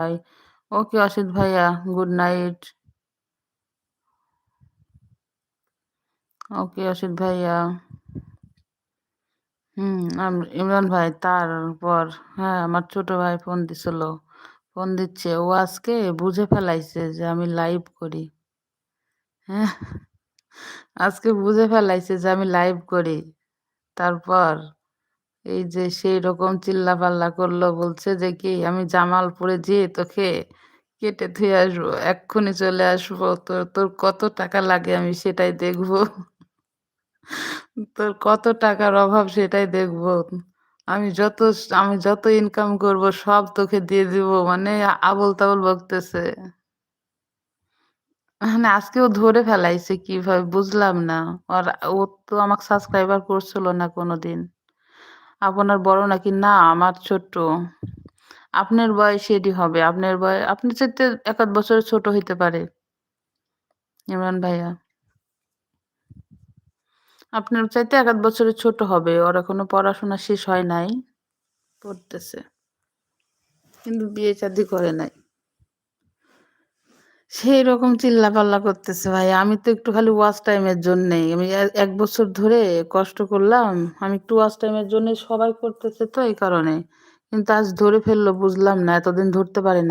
ভাই। ওকে অসিত ভাইয়া, good night. ওকে অসিত ভাইয়া। ইমরান ভাই তারপর হ্যাঁ, আমার ছোট ভাই ফোন দিছিল। ফোন দিচ্ছে। ও আজকে বুঝে ফেলাইছে যে আমি লাইভ করি। হ্যাঁ, আজকে বুঝে ফেলাইছে যে আমি লাইভ করি। তারপর এই যে সেই রকম চিল্লাপাল্লা করলো, বলছে যে কি আমি জামালপুরে যেয়ে তোকে কেটে ধুয়ে আসবো, এক্ষুনি চলে আসবো, তোর তোর কত টাকা লাগে আমি সেটাই দেখবো। তোর কত টাকার অভাব সেটাই দেখবো। আমি যত ইনকাম করব সব তোকে দিয়ে দিব, মানে আবোল তাবোল বকতেছে। মানে আজকেও ধরে ফেলাইছে কিভাবে বুঝলাম না। আর ও তো আমাকে সাবস্ক্রাইবার করছিল না কোনোদিন। আপনার বড় নাকি? না, আমার ছোট। আপনার বয়সেরই হবে। আপনার চাইতে ১ আধ বছরের ছোট হইতে পারে ইমরান ভাইয়া। আপনার চাইতে ১ আধ বছরের ছোট হবে। ওর এখনো পড়াশোনা শেষ হয় নাই। পড়তেছে। কিন্তু বিয়ে শাদী করে নাই। সেই রকম চিল্লাপাল্লা করতেছে ভাই। আমি তো একটু খালি ওয়াচ টাইমের জন্যেই। আমি ১ বছর ধরে কষ্ট করলাম। আমি একটু ওয়াচ টাইমের জন্যই, সবাই করতেছে তো এই কারণে। কিন্তু আজ ধরে ফেললো বুঝলাম না। এতদিন ধরতে পারে নাই।